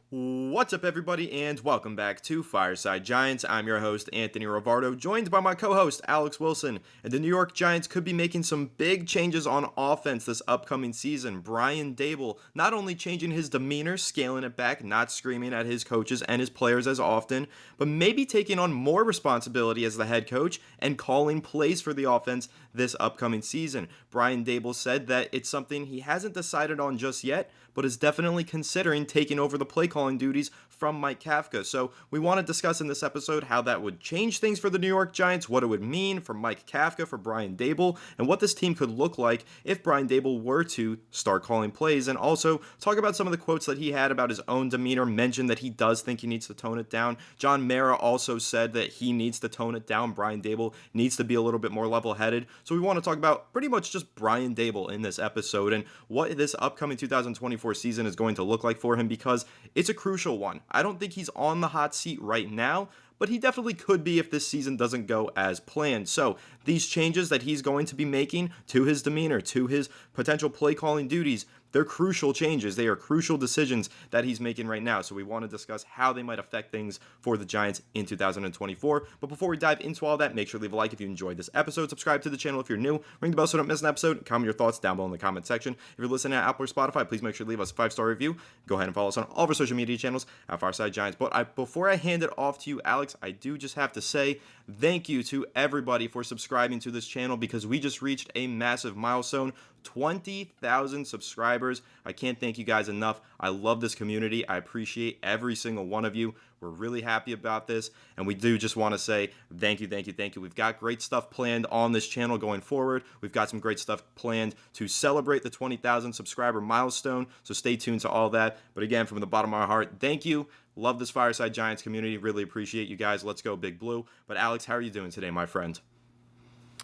What's up, everybody, and welcome back to Fireside Giants. I'm your host, Anthony Rivardo, joined by my co-host, Alex Wilson. And the New York Giants could be making some big changes on offense this upcoming season. Brian Daboll not only changing his demeanor, scaling it back, not screaming at his coaches and his players as often, but maybe taking on more responsibility as the head coach and calling plays for the offense this upcoming season. Brian Daboll said that it's something he hasn't decided on just yet, but is definitely considering taking over the play calling duties from Mike Kafka. So we want to discuss in this episode how that would change things for the New York Giants, what it would mean for Mike Kafka, for Brian Daboll, and what this team could look like if Brian Daboll were to start calling plays, and also talk about some of the quotes that he had about his own demeanor, mentioned that he does think he needs to tone it down. John Mara also said that he needs to tone it down. Brian Daboll needs to be a little bit more level-headed. So we want to talk about pretty much just Brian Daboll in this episode and what this upcoming 2024 season is going to look like for him, because it's a crucial one. I don't think he's on the hot seat right now, but he definitely could be if this season doesn't go as planned. So these changes that he's going to be making to his demeanor, to his potential play calling duties, they're crucial changes. They are crucial decisions that he's making right now. So we want to discuss how they might affect things for the Giants in 2024. But before we dive into all that, make sure to leave a like if you enjoyed this episode. Subscribe to the channel if you're new. Ring the bell so you don't miss an episode. Comment your thoughts down below in the comment section. If you're listening at Apple or Spotify, please make sure to leave us a 5-star review. Go ahead and follow us on all of our social media channels at Fireside Giants. But before I hand it off to you, Alex, I do just have to say thank you to everybody for subscribing to this channel, because we just reached a massive milestone. 20,000 subscribers. I can't thank you guys enough. I love this community. I appreciate every single one of you. We're really happy about this, and we do just want to say thank you, thank you, thank you. We've got great stuff planned on this channel going forward. We've got some great stuff planned to celebrate the 20,000 subscriber milestone, so stay tuned to all that. But again, from the bottom of my heart, thank you. Love this Fireside Giants community. Really appreciate you guys. Let's go Big Blue. But Alex, how are you doing today, my friend?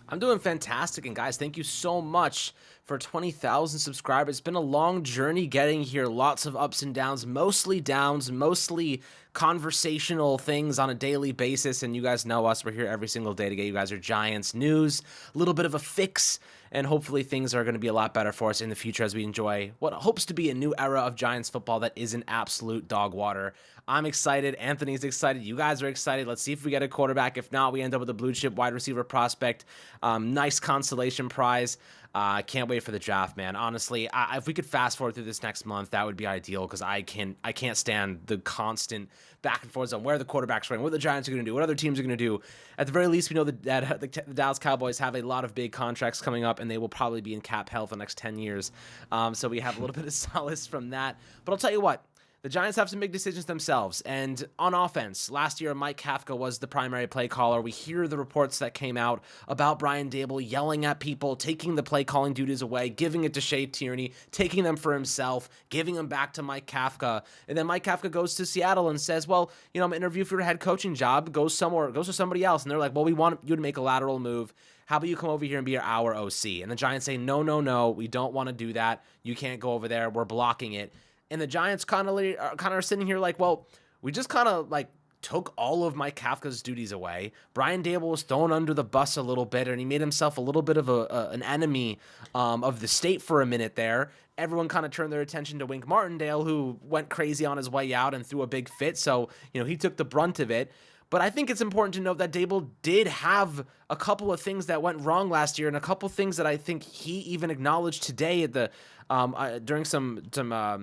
I'm doing fantastic, and guys, thank you so much for 20,000 subscribers. It's been a long journey getting here, lots of ups and downs, mostly conversational things on a daily basis, and you guys know us. We're here every single day to get you guys your Giants news, a little bit of a fix, and hopefully things are going to be a lot better for us in the future as we enjoy what hopes to be a new era of Giants football that isn't absolute dog water. I'm excited. Anthony's excited. You guys are excited. Let's see if we get a quarterback. If not, we end up with a blue chip wide receiver prospect. Nice consolation prize. I can't wait for the draft, man. Honestly, if we could fast forward through this next month, that would be ideal, because I can't stand the constant back and forth on where the quarterback's going, what the Giants are going to do, what other teams are going to do. At the very least, we know that the Dallas Cowboys have a lot of big contracts coming up, and they will probably be in cap hell for the next 10 years. So we have a little bit of solace from that. But I'll tell you what. The Giants have some big decisions themselves, and on offense, last year Mike Kafka was the primary play caller. We hear the reports that came out about Brian Daboll yelling at people, taking the play calling duties away, giving it to Shea Tierney, taking them for himself, giving them back to Mike Kafka, and then Mike Kafka goes to Seattle and says, well, I'm going to interview for a head coaching job, goes to somebody else, and they're like, well, we want you to make a lateral move. How about you come over here and be our OC? And the Giants say, no, we don't want to do that. You can't go over there. We're blocking it. And the Giants kind of are sitting here like, well, we just kind of like took all of Mike Kafka's duties away. Brian Daboll was thrown under the bus a little bit, and he made himself a little bit of an enemy of the state for a minute there. Everyone kind of turned their attention to Wink Martindale, who went crazy on his way out and threw a big fit. So, he took the brunt of it. But I think it's important to note that Daboll did have a couple of things that went wrong last year, and a couple of things that I think he even acknowledged today at the during some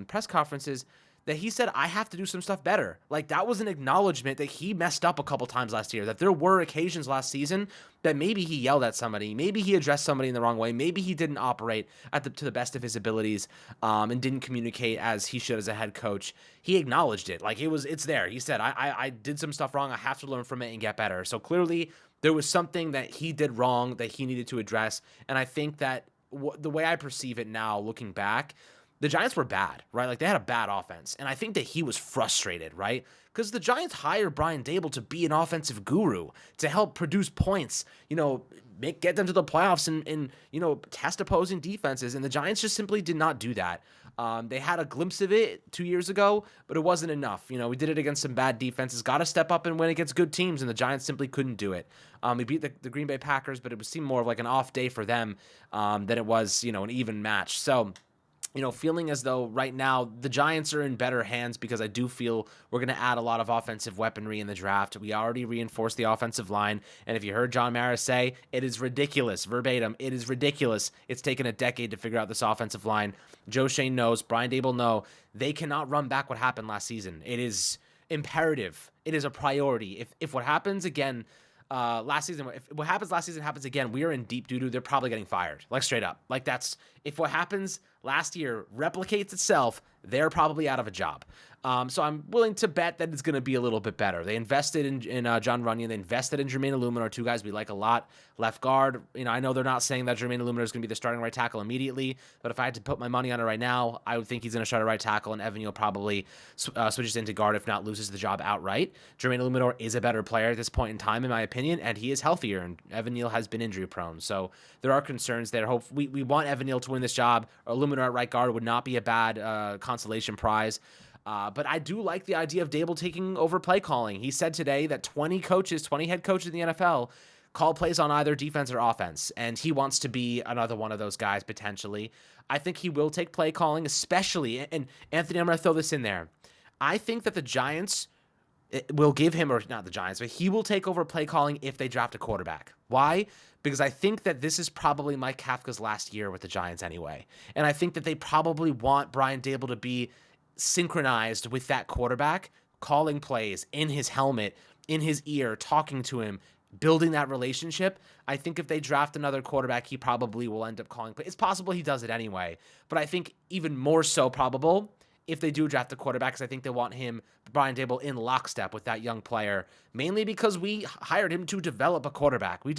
press conferences, that he said, I have to do some stuff better. Like, that was an acknowledgement that he messed up a couple times last year, that there were occasions last season that maybe he yelled at somebody, maybe he addressed somebody in the wrong way, maybe he didn't operate to the best of his abilities, and didn't communicate as he should as a head coach. He acknowledged it. Like, it's there. He said, I did some stuff wrong. I have to learn from it and get better. So clearly there was something that he did wrong that he needed to address. And I think that the way I perceive it now, looking back, the Giants were bad, right? Like, they had a bad offense. And I think that he was frustrated, right? Because the Giants hired Brian Daboll to be an offensive guru, to help produce points, get them to the playoffs and test opposing defenses. And the Giants just simply did not do that. They had a glimpse of it 2 years ago, but it wasn't enough. We did it against some bad defenses, got to step up and win against good teams, and the Giants simply couldn't do it. We beat the Green Bay Packers, but it seemed more of like an off day for them than it was, an even match. So feeling as though right now the Giants are in better hands because I do feel we're going to add a lot of offensive weaponry in the draft. We already reinforced the offensive line. And if you heard John Maris say, it is ridiculous, verbatim, it is ridiculous. It's taken a decade to figure out this offensive line. Joe Shane knows, Brian Daboll know, they cannot run back what happened last season. It is imperative. It is a priority. If what happens again last season, if what happens last season happens again, we are in deep doo-doo. They're probably getting fired, like straight up. Like if what happens last year replicates itself, they're probably out of a job. So I'm willing to bet that it's going to be a little bit better. They invested in John Runyon. They invested in Jermaine Illuminor, two guys we like a lot. Left guard, I know they're not saying that Jermaine Illuminor is going to be the starting right tackle immediately, but if I had to put my money on it right now, I would think he's going to start at right tackle, and Evan Neal probably switches into guard, if not loses the job outright. Jermaine Illuminor is a better player at this point in time, in my opinion, and he is healthier, and Evan Neal has been injury prone. So there are concerns there. We want Evan Neal to win this job. Illuminor at right guard would not be a bad consolation prize. But I do like the idea of Daboll taking over play calling. He said today that 20 head coaches in the NFL call plays on either defense or offense, and he wants to be another one of those guys potentially. I think he will take play calling, especially, and Anthony, I'm going to throw this in there. I think that the Giants will give him, or not the Giants, but he will take over play calling if they draft a quarterback. Why? Because I think that this is probably Mike Kafka's last year with the Giants anyway. And I think that they probably want Brian Daboll to be synchronized with that quarterback, calling plays in his helmet, in his ear, talking to him, building that relationship. I think if they draft another quarterback, he probably will end up calling plays. It's possible he does it anyway, but I think even more so probable if they do draft a quarterback, because I think they want Brian Daboll, in lockstep with that young player, mainly because we hired him to develop a quarterback. We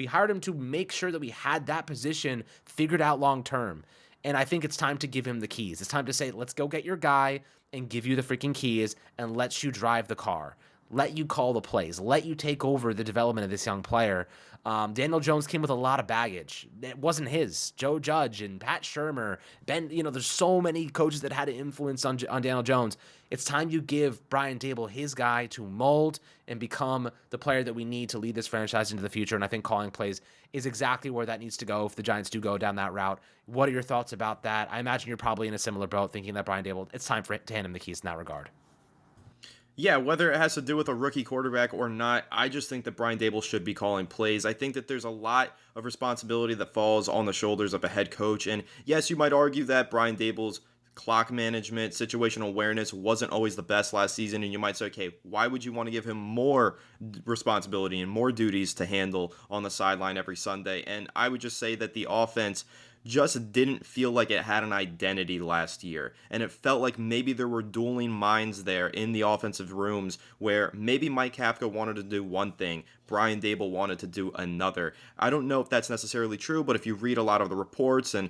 hired him to make sure that we had that position figured out long term. And I think it's time to give him the keys. It's time to say, let's go get your guy and give you the freaking keys and let you drive the car. Let you call the plays. Let you take over the development of this young player. Daniel Jones came with a lot of baggage. It wasn't his. Joe Judge and Pat Shurmur, there's so many coaches that had an influence on Daniel Jones. It's time you give Brian Daboll his guy to mold and become the player that we need to lead this franchise into the future. And I think calling plays is exactly where that needs to go if the Giants do go down that route. What are your thoughts about that? I imagine you're probably in a similar boat, thinking that Brian Daboll, it's time to hand him the keys in that regard. Yeah, whether it has to do with a rookie quarterback or not, I just think that Brian Daboll should be calling plays. I think that there's a lot of responsibility that falls on the shoulders of a head coach. And yes, you might argue that Brian Daboll's clock management, situational awareness wasn't always the best last season. And you might say, okay, why would you want to give him more responsibility and more duties to handle on the sideline every Sunday? And I would just say that the offense just didn't feel like it had an identity last year. And it felt like maybe there were dueling minds there in the offensive rooms where maybe Mike Kafka wanted to do one thing, Brian Daboll wanted to do another. I don't know if that's necessarily true, but if you read a lot of the reports and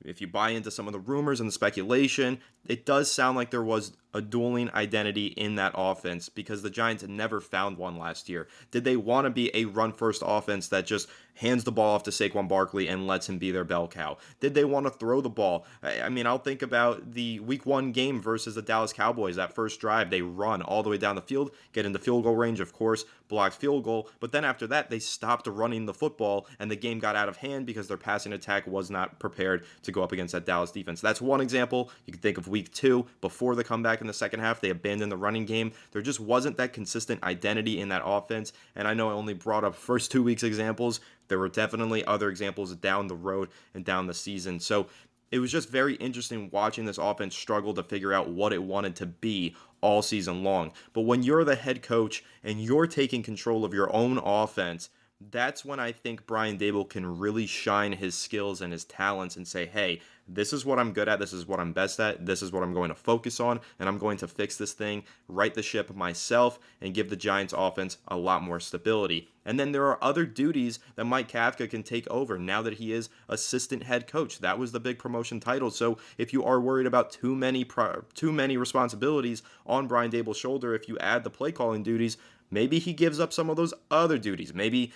if you buy into some of the rumors and the speculation, it does sound like there was a dueling identity in that offense because the Giants never found one last year. Did they want to be a run-first offense that just hands the ball off to Saquon Barkley and lets him be their bell cow? Did they want to throw the ball? I mean, I'll think about the Week 1 game versus the Dallas Cowboys. That first drive, they run all the way down the field, get into field goal range, of course, blocked field goal. But then after that, they stopped running the football, and the game got out of hand because their passing attack was not prepared to go up against that Dallas defense. That's one example. You can think of Week 2, before the comeback in the second half, they abandoned the running game. There just wasn't that consistent identity in that offense, and I know I only brought up first 2 weeks examples. There were definitely other examples down the road and down the season. So it was just very interesting watching this offense struggle to figure out what it wanted to be all season long. But when you're the head coach and you're taking control of your own offense, that's when I think Brian Daboll can really shine his skills and his talents and say, hey, this is what I'm good at, this is what I'm best at, this is what I'm going to focus on, and I'm going to fix this thing, right the ship myself, and give the Giants offense a lot more stability. And then there are other duties that Mike Kafka can take over now that he is assistant head coach. That was the big promotion title. So if you are worried about too many responsibilities on Brian Daboll's shoulder, if you add the play calling duties, maybe he gives up some of those other duties. Maybe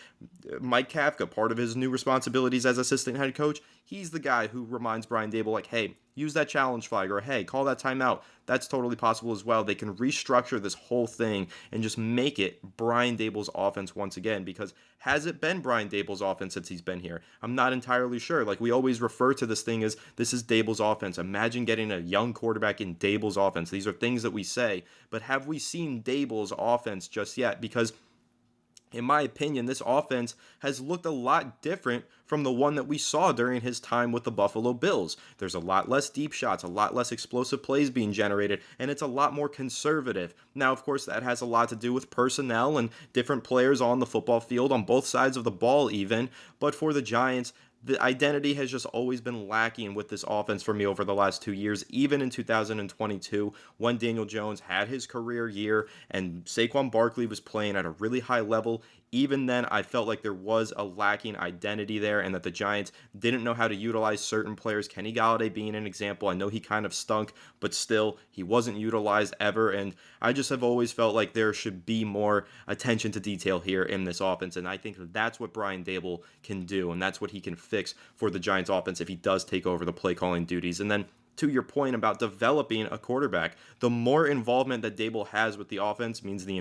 Mike Kafka, part of his new responsibilities as assistant head coach, he's the guy who reminds Brian Daboll, like, hey, use that challenge flag, or hey, call that timeout. That's totally possible as well. They can restructure this whole thing and just make it Brian Daboll's offense once again, because has it been Brian Daboll's offense since he's been here? I'm not entirely sure. Like, we always refer to this thing as this is Daboll's offense. Imagine getting a young quarterback in Daboll's offense. These are things that we say, but have we seen Daboll's offense just yet? Because in my opinion, this offense has looked a lot different from the one that we saw during his time with the Buffalo Bills. There's a lot less deep shots, a lot less explosive plays being generated, and it's a lot more conservative. Now, of course, that has a lot to do with personnel and different players on the football field, on both sides of the ball even, but for the Giants, the identity has just always been lacking with this offense for me over the last 2 years, even in 2022 when Daniel Jones had his career year and Saquon Barkley was playing at a really high level. Even then, I felt like there was a lacking identity there and that the Giants didn't know how to utilize certain players. Kenny Golladay being an example. I know he kind of stunk, but still, he wasn't utilized ever. And I just have always felt like there should be more attention to detail here in this offense. And I think that's what Brian Daboll can do. And that's what he can fix for the Giants offense if he does take over the play calling duties. And then to your point about developing a quarterback, the more involvement that Daboll has with the offense means the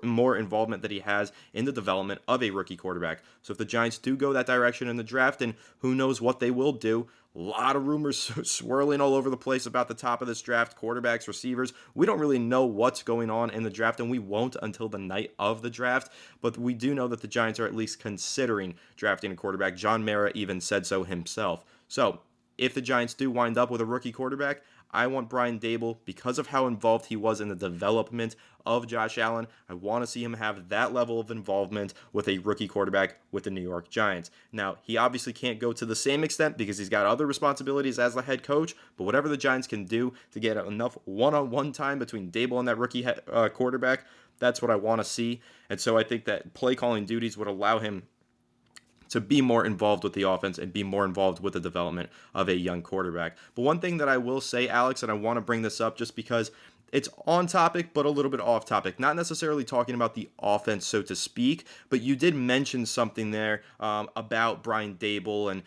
more involvement that he has in the development of a rookie quarterback. So if the Giants do go that direction in the draft, and who knows what they will do, a lot of rumors swirling all over the place about the top of this draft, quarterbacks, receivers. We don't really know what's going on in the draft, and we won't until the night of the draft. But we do know that the Giants are at least considering drafting a quarterback. John Mara even said so himself. So if the Giants do wind up with a rookie quarterback, I want Brian Daboll, because of how involved he was in the development of Josh Allen, I want to see him have that level of involvement with a rookie quarterback with the New York Giants. Now, he obviously can't go to the same extent because he's got other responsibilities as the head coach, but whatever the Giants can do to get enough one-on-one time between Daboll and that rookie quarterback, that's what I want to see. And so I think that play calling duties would allow him to be more involved with the offense and be more involved with the development of a young quarterback. But one thing that I will say, Alex, and I want to bring this up just because it's on topic, but a little bit off topic. Not necessarily talking about the offense, so to speak, but you did mention something there about Brian Daboll and,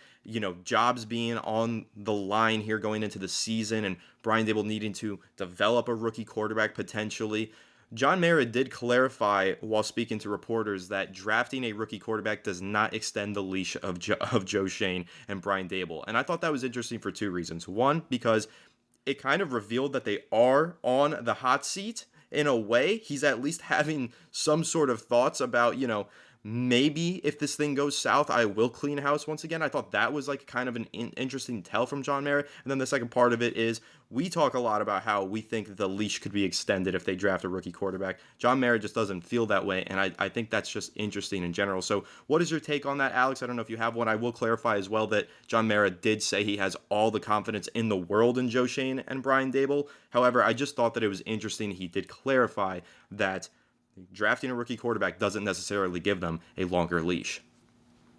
jobs being on the line here going into the season and Brian Daboll needing to develop a rookie quarterback potentially. John Mara did clarify while speaking to reporters that drafting a rookie quarterback does not extend the leash of Joe Schoen and Brian Daboll. And I thought that was interesting for two reasons. One, because it kind of revealed that they are on the hot seat in a way. He's at least having some sort of thoughts about, maybe if this thing goes south, I will clean house once again. I thought that was like kind of an interesting tell from John Mara. And then the second part of it is we talk a lot about how we think that the leash could be extended if they draft a rookie quarterback. John Mara just doesn't feel that way, and I think that's just interesting in general. So what is your take on that, Alex? I don't know if you have one. I will clarify as well that John Mara did say he has all the confidence in the world in Joe Schoen and Brian Daboll. However, I just thought that it was interesting. He did clarify that drafting a rookie quarterback doesn't necessarily give them a longer leash.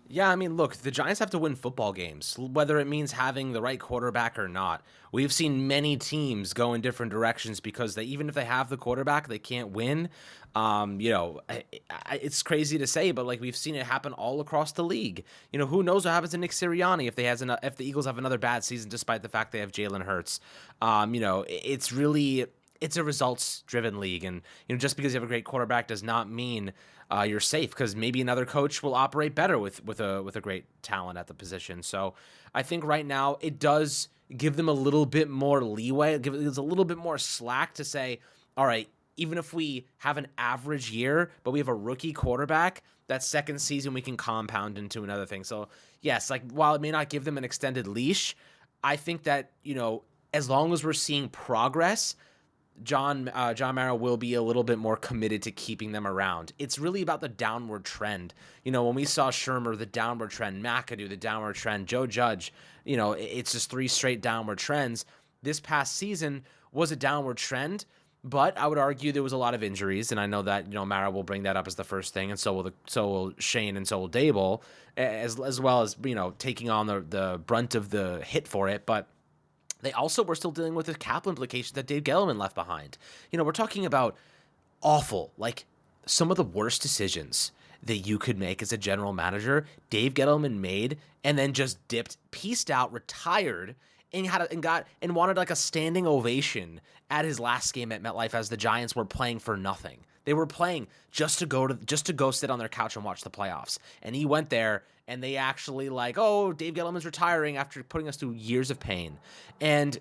Yeah, I mean, look, the Giants have to win football games, whether it means having the right quarterback or not. We've seen many teams go in different directions because even if they have the quarterback, they can't win. It's crazy to say, but like we've seen it happen all across the league. Who knows what happens to Nick Sirianni if if the Eagles have another bad season, despite the fact they have Jalen Hurts. It's a results-driven league, and just because you have a great quarterback does not mean you're safe, because maybe another coach will operate better with a great talent at the position. So I think right now it does give them a little bit more leeway, give it a little bit more slack to say, all right, even if we have an average year, but we have a rookie quarterback, that second season we can compound into another thing. So yes, like while it may not give them an extended leash, I think that as long as we're seeing progress, John Mara will be a little bit more committed to keeping them around. It's really about the downward trend. When we saw Shermer, the downward trend, McAdoo, the downward trend, Joe Judge, it's just 3 straight downward trends. This past season was a downward trend, but I would argue there was a lot of injuries, and I know that Mara will bring that up as the first thing, and so will Shane, and so will Daboll, as well as taking on the brunt of the hit for it, but they also were still dealing with the cap implications that Dave Gettleman left behind. We're talking about awful, like some of the worst decisions that you could make as a general manager, Dave Gettleman made, and then just pieced out, retired, and wanted like a standing ovation at his last game at MetLife as the Giants were playing for nothing. They were playing just to go sit on their couch and watch the playoffs. And he went there, and they actually like, oh, Dave Gettleman's retiring after putting us through years of pain. And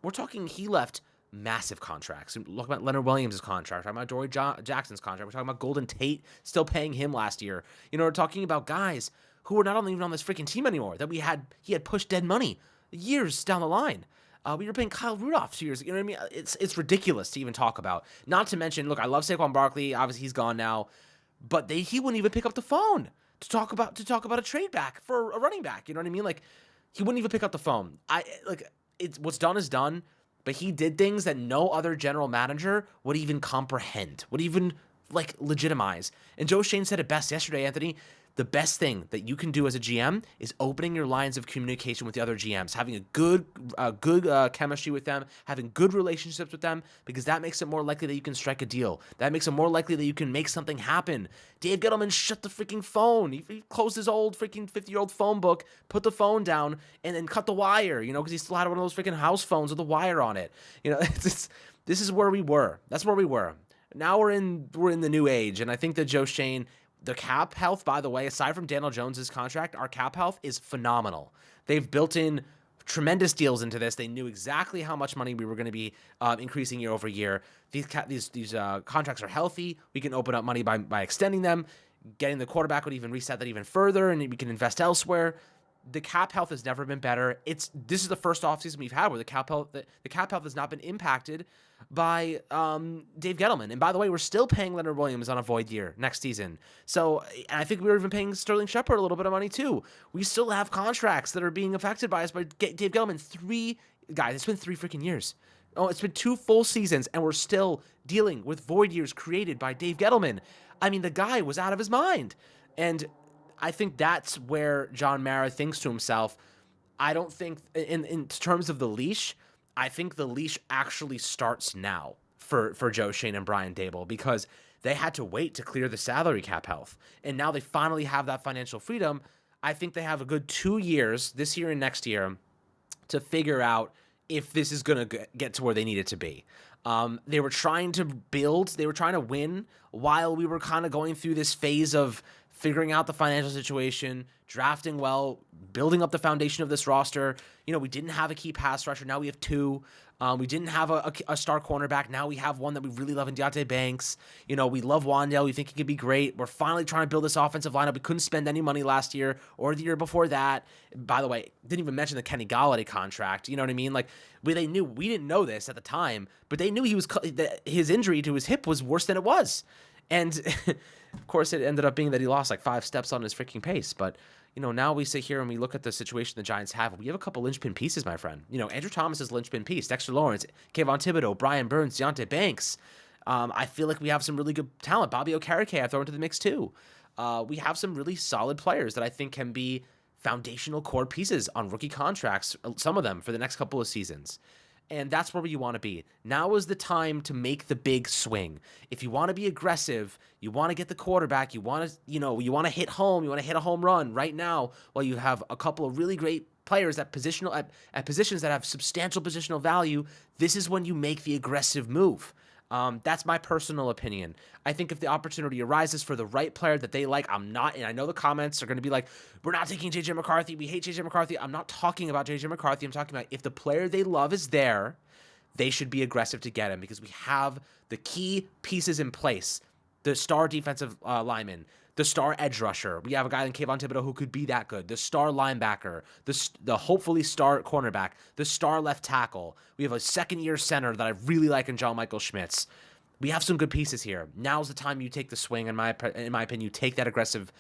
we're talking, he left massive contracts. Look about Leonard Williams' contract. We're talking about Dory Jackson's contract. We're talking about Golden Tate still paying him last year. We're talking about guys who were not only even on this freaking team anymore, that he had pushed dead money years down the line. We were paying Kyle Rudolph 2 years ago. You know what I mean? It's ridiculous to even talk about. Not to mention, look, I love Saquon Barkley. Obviously, he's gone now, but he wouldn't even pick up the phone to talk about a trade back for a running back. You know what I mean? Like, he wouldn't even pick up the phone. It's what's done is done. But he did things that no other general manager would even comprehend, would even like legitimize. And Joe Schoen said it best yesterday, Anthony. The best thing that you can do as a GM is opening your lines of communication with the other GMs, having a good chemistry with them, having good relationships with them, because that makes it more likely that you can strike a deal. That makes it more likely that you can make something happen. Dave Gettleman shut the freaking phone. He closed his old freaking 50-year-old phone book, put the phone down, and then cut the wire, because he still had one of those freaking house phones with a wire on it. This is where we were. That's where we were. Now we're in the new age, and I think that Joe Schoen, the cap health, by the way, aside from Daniel Jones's contract, our cap health is phenomenal. They've built in tremendous deals into this. They knew exactly how much money we were going to be increasing year over year. These contracts are healthy. We can open up money by extending them. Getting the quarterback would even reset that even further, and we can invest elsewhere. The cap health has never been better. This is the first offseason we've had where the cap health has not been impacted by Dave Gettleman. And by the way, we're still paying Leonard Williams on a void year next season. So, and I think we were even paying Sterling Shepard a little bit of money too. We still have contracts that are being affected by us by Dave Gettleman. It's been 3 freaking years. Oh, it's been 2 full seasons, and we're still dealing with void years created by Dave Gettleman. I mean, the guy was out of his mind. And I think that's where John Mara thinks to himself, I don't think, in terms of the leash, I think the leash actually starts now for Joe Schoen and Brian Daboll, because they had to wait to clear the salary cap health. And now they finally have that financial freedom. I think they have a good 2 years, this year and next year, to figure out if this is going to get to where they need it to be. They were trying to win while we were kind of going through this phase of figuring out the financial situation, drafting well, building up the foundation of this roster. We didn't have a key pass rusher. Now we have 2. We didn't have a star cornerback. Now we have one that we really love in Deontay Banks. We love Wandale. We think he could be great. We're finally trying to build this offensive lineup. We couldn't spend any money last year or the year before that. By the way, didn't even mention the Kenny Golladay contract. You know what I mean? Like, they knew, we didn't know this at the time, but they knew his injury to his hip was worse than it was. And of course, it ended up being that he lost like 5 steps on his freaking pace. But, now we sit here and we look at the situation the Giants have. We have a couple linchpin pieces, my friend. Andrew Thomas is linchpin piece. Dexter Lawrence, Kayvon Thibodeau, Brian Burns, Deontay Banks. I feel like we have some really good talent. Bobby Okereke, I throw into the mix too. We have some really solid players that I think can be foundational core pieces on rookie contracts, some of them for the next couple of seasons. And that's where you want to be. Now is the time to make the big swing. If you want to be aggressive, you want to get the quarterback, you want to, you want to hit home, you want to hit a home run right now while you have a couple of really great players at positions that have substantial positional value. This is when you make the aggressive move. That's my personal opinion. I think if the opportunity arises for the right player that they like, and I know the comments are going to be like, we're not taking J.J. McCarthy. We hate J.J. McCarthy. I'm not talking about J.J. McCarthy. I'm talking about if the player they love is there, they should be aggressive to get him, because we have the key pieces in place. The star defensive lineman, the star edge rusher. We have a guy in Kayvon Thibodeau who could be that good. The star linebacker, the hopefully star cornerback, the star left tackle. We have a second-year center that I really like in John Michael Schmitz. We have some good pieces here. Now's the time you take the swing, in my opinion. You take that aggressive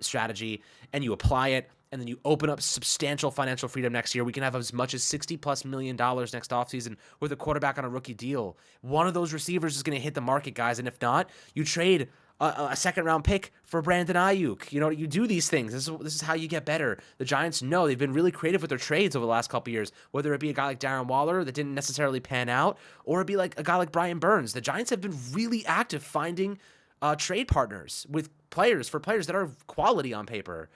strategy and you apply it, and then you open up substantial financial freedom next year. We can have as much as $60+ million next offseason with a quarterback on a rookie deal. One of those receivers is going to hit the market, guys, and if not, you trade a second-round pick for Brandon Ayuk. You do these things. This is how you get better. The Giants know they've been really creative with their trades over the last couple years, whether it be a guy like Darren Waller that didn't necessarily pan out, or it be like a guy like Brian Burns. The Giants have been really active finding trade partners with players that are quality on paper.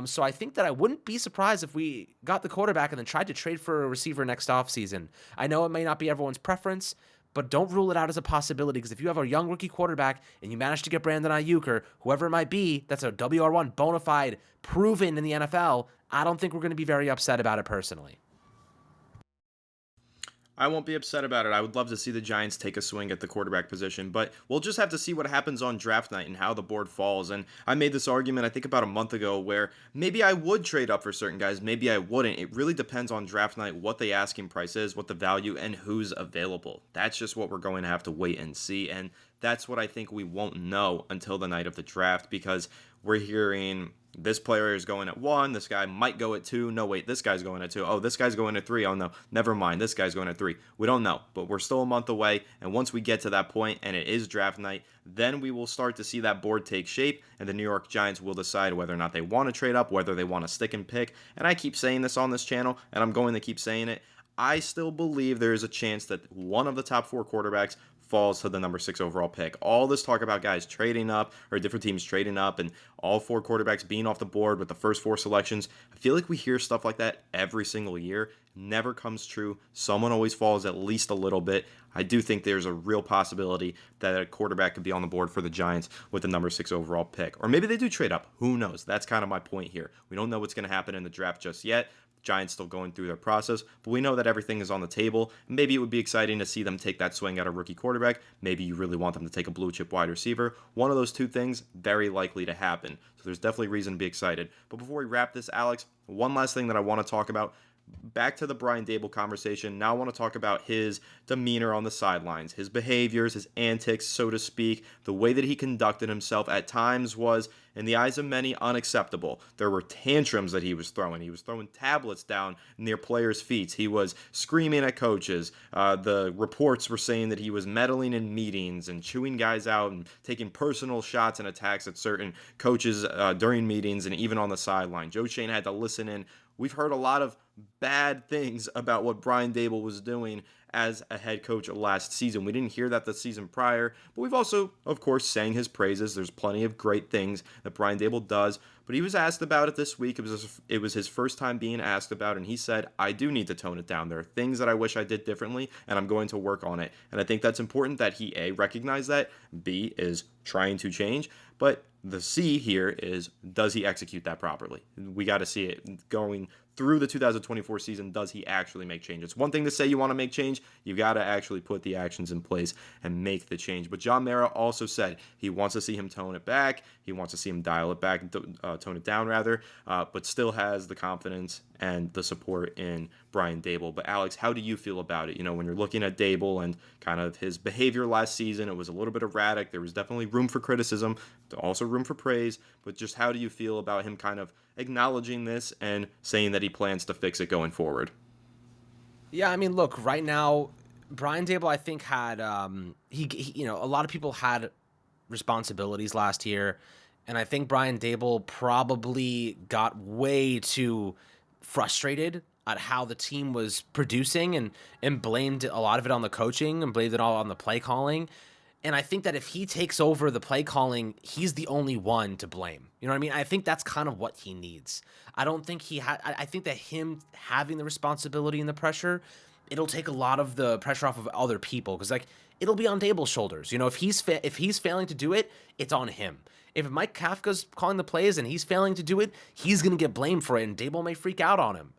So I think that I wouldn't be surprised if we got the quarterback and then tried to trade for a receiver next offseason. I know it may not be everyone's preference, but don't rule it out as a possibility, because if you have a young rookie quarterback and you manage to get Brandon Ayuk or whoever it might be, that's a WR1, bona fide, proven in the NFL, I don't think we're going to be very upset about it personally. I won't be upset about it. I would love to see the Giants take a swing at the quarterback position, but we'll just have to see what happens on draft night and how the board falls. And I made this argument, I think, about a month ago, where maybe I would trade up for certain guys, maybe I wouldn't. It really depends on draft night, what the asking price is, what the value, and who's available. That's just what we're going to have to wait and see. And that's what I think we won't know until the night of the draft, because we're hearing this player is going at 1, this guy might go at 2, no wait, this guy's going at 2, oh, this guy's going at 3, oh no, never mind, this guy's going at 3. We don't know, but we're still a month away, and once we get to that point and it is draft night, then we will start to see that board take shape, and the New York Giants will decide whether or not they want to trade up, whether they want to stick and pick. And I keep saying this on this channel, and I'm going to keep saying it. I still believe there is a chance that one of the top 4 quarterbacks falls to the number 6 overall pick. All this talk about guys trading up, or different teams trading up, and all 4 quarterbacks being off the board with the first 4 selections, I feel like we hear stuff like that every single year. Never comes true. Someone always falls at least a little bit. I do think there's a real possibility that a quarterback could be on the board for the Giants with the number 6 overall pick. Or maybe they do trade up. Who knows? That's kind of my point here. We don't know what's going to happen in the draft just yet. Giants still going through their process, but we know that everything is on the table. Maybe it would be exciting to see them take that swing at a rookie quarterback. Maybe you really want them to take a blue chip wide receiver. One of those two things, very likely to happen. So there's definitely reason to be excited. But before we wrap this, Alex, one last thing that I want to talk about. Back to the Brian Daboll conversation. Now I want to talk about his demeanor on the sidelines, his behaviors, his antics, so to speak. The way that he conducted himself at times was, in the eyes of many, unacceptable. There were tantrums that he was throwing. He was throwing tablets down near players' feet. He was screaming at coaches. The reports were saying that he was meddling in meetings and chewing guys out and taking personal shots and attacks at certain coaches during meetings and even on the sideline. Joe Shane had to listen in. We've heard a lot of bad things about what Brian Daboll was doing as a head coach last season. We didn't hear that the season prior, but we've also, of course, sang his praises. There's plenty of great things that Brian Daboll does, but he was asked about it this week. It was his first time being asked about it, and he said, I do need to tone it down. There are things that I wish I did differently, and I'm going to work on it. And I think that's important that he, A, recognize that, B, is trying to change, but the C here is, does he execute that properly? We got to see it going through the 2024 season. Does he actually make changes? One thing to say you want to make change, you got to actually put the actions in place and make the change. But John Mara also said he wants to see him tone it back. He wants to see him dial it back, tone it down rather, but still has the confidence and the support in Brian Daboll. But Alex, how do you feel about it? You know, when you're looking at Daboll and kind of his behavior last season, it was a little bit erratic. There was definitely room for criticism, also room for praise, but just how do you feel about him kind of acknowledging this and saying that he plans to fix it going forward? Yeah, I mean, look, right now, Brian Daboll, I think, had he a lot of people had responsibilities last year, and I think Brian Daboll probably got way too frustrated at how the team was producing and blamed a lot of it on the coaching and blamed it all on the play calling. And I think that if he takes over the play calling, he's the only one to blame. You know what I mean? I think that's kind of what he needs. I don't think I think that him having the responsibility and the pressure, it'll take a lot of the pressure off of other people, because like it'll be on Daboll's shoulders. You know, if he's failing to do it, it's on him. If Mike Kafka's calling the plays and he's failing to do it, he's going to get blamed for it, and Daboll may freak out on him.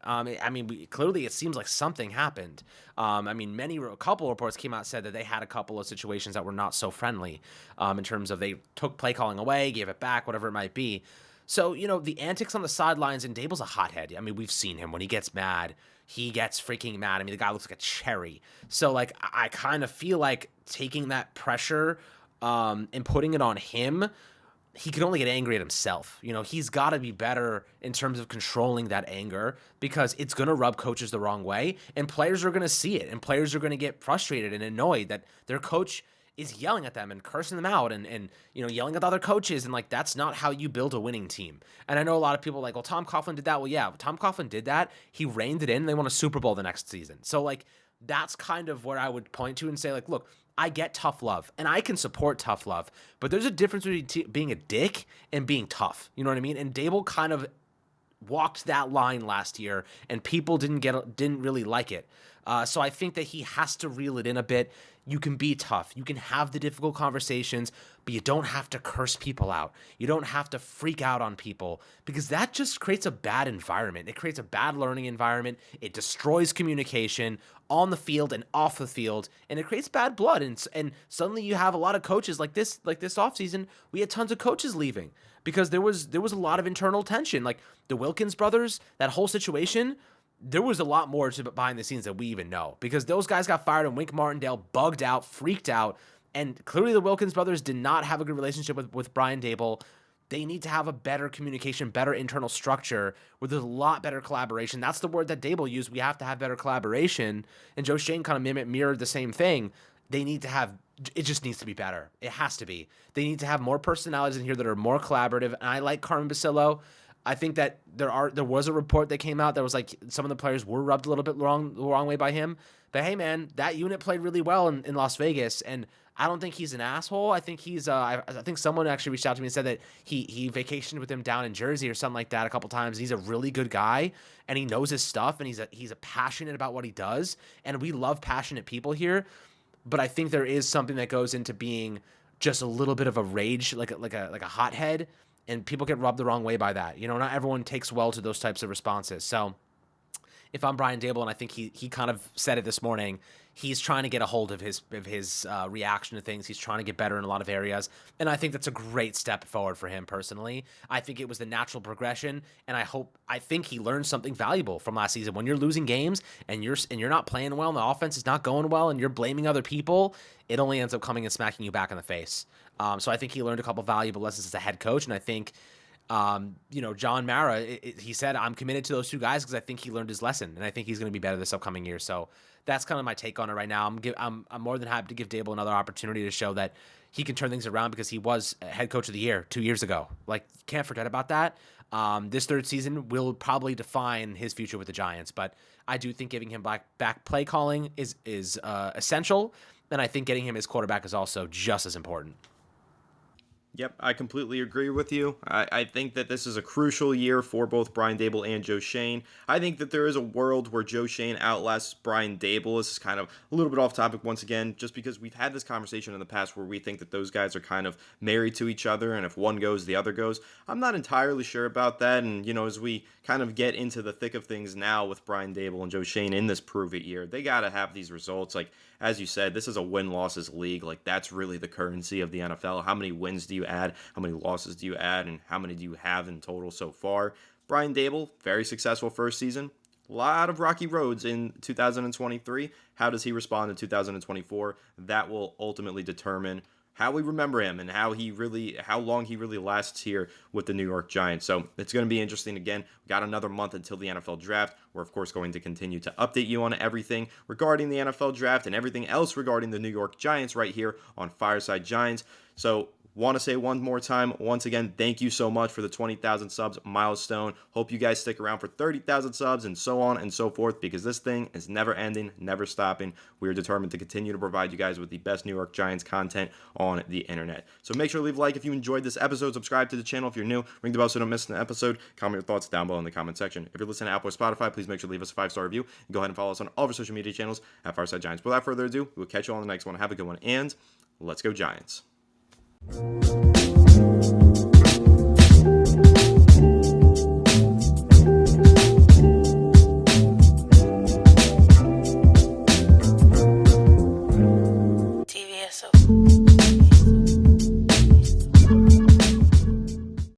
Clearly it seems like something happened. A couple reports came out and said that they had a couple of situations that were not so friendly in terms of they took play calling away, gave it back, whatever it might be. So, you know, the antics on the sidelines, and Daboll's a hothead. I mean, we've seen him. When he gets mad, he gets freaking mad. I mean, the guy looks like a cherry. So, like, I kind of feel like taking that pressure and putting it on him, he can only get angry at himself. You know, he's got to be better in terms of controlling that anger, because it's going to rub coaches the wrong way, and players are going to see it, and players are going to get frustrated and annoyed that their coach is yelling at them and cursing them out and you know, yelling at the other coaches, and like that's not how you build a winning team. And I know a lot of people are like, well, Tom Coughlin did that. Well, yeah, Tom Coughlin did that. He reined it in, and they won a Super Bowl the next season. So like that's kind of where I would point to and say, like, look, I get tough love, and I can support tough love, but there's a difference between being a dick and being tough. You know what I mean? And Daboll kind of walked that line last year, and people didn't really like it. So I think that he has to reel it in a bit. You can be tough. You can have the difficult conversations, but you don't have to curse people out. You don't have to freak out on people, because that just creates a bad environment. It creates a bad learning environment. It destroys communication on the field and off the field, and it creates bad blood. And suddenly you have a lot of coaches like this offseason. We had tons of coaches leaving because there was a lot of internal tension. Like the Wilkins brothers, that whole situation, there was a lot more to behind the scenes that we even know, because those guys got fired and Wink Martindale bugged out, freaked out, and clearly the Wilkins brothers did not have a good relationship with Brian Daboll. They need to have a better communication, better internal structure where there's a lot better collaboration. That's the word that Daboll used. We have to have better collaboration. And Joe Schoen kind of mirrored the same thing. They need to have, it just needs to be better. It has to be. They need to have more personalities in here that are more collaborative. And I like Carmen Basillo. I think that there was a report that came out that was like some of the players were rubbed a little bit the wrong way by him. But hey, man, that unit played really well in Las Vegas, and I don't think he's an asshole. I think he's I think someone actually reached out to me and said that he vacationed with him down in Jersey or something like that a couple times. He's a really good guy, and he knows his stuff, and he's a passionate about what he does, and we love passionate people here. But I think there is something that goes into being just a little bit of a rage, like a hothead. And people get rubbed the wrong way by that. You know, not everyone takes well to those types of responses. So if I'm Brian Daboll, and I think he kind of said it this morning, he's trying to get a hold of his reaction to things. He's trying to get better in a lot of areas. And I think that's a great step forward for him personally. I think it was the natural progression. And I think he learned something valuable from last season. When you're losing games and you're not playing well and the offense is not going well and you're blaming other people, it only ends up coming and smacking you back in the face. So I think he learned a couple valuable lessons as a head coach. And I think, John Mara, he said, I'm committed to those two guys because I think he learned his lesson, and I think he's going to be better this upcoming year. So that's kind of my take on it right now. I'm more than happy to give Daboll another opportunity to show that he can turn things around, because he was head coach of the year 2 years ago. Like, can't forget about that. This third season will probably define his future with the Giants, but I do think giving him back play calling is essential, and I think getting him his quarterback is also just as important. Yep, I completely agree with you. I think that this is a crucial year for both Brian Daboll and Joe Schoen. I think that there is a world where Joe Schoen outlasts Brian Daboll. This is kind of a little bit off topic once again, just because we've had this conversation in the past where we think that those guys are kind of married to each other, and if one goes, the other goes. I'm not entirely sure about that, and, as we kind of get into the thick of things now with Brian Daboll and Joe Schoen in this prove-it year, they got to have these results. Like, as you said, this is a win-losses league. Like, that's really the currency of the NFL. How many wins do you add? How many losses do you add? And how many do you have in total so far? Brian Daboll, very successful first season. A lot of rocky roads in 2023. How does he respond in 2024? That will ultimately determine how we remember him and how long he really lasts here with the New York Giants. So it's going to be interesting. Again, we got another month until the NFL draft. We're, of course, going to continue to update you on everything regarding the NFL draft and everything else regarding the New York Giants right here on Fireside Giants. So want to say one more time, once again, thank you so much for the 20,000 subs milestone. Hope you guys stick around for 30,000 subs and so on and so forth, because this thing is never ending, never stopping. We are determined to continue to provide you guys with the best New York Giants content on the internet. So make sure to leave a like if you enjoyed this episode. Subscribe to the channel if you're new. Ring the bell so you don't miss an episode. Comment your thoughts down below in the comment section. If you're listening to Apple or Spotify, please make sure to leave us a 5-star review. And go ahead and follow us on all of our social media channels at Fireside Giants. Without further ado, we'll catch you all on the next one. Have a good one, and let's go Giants.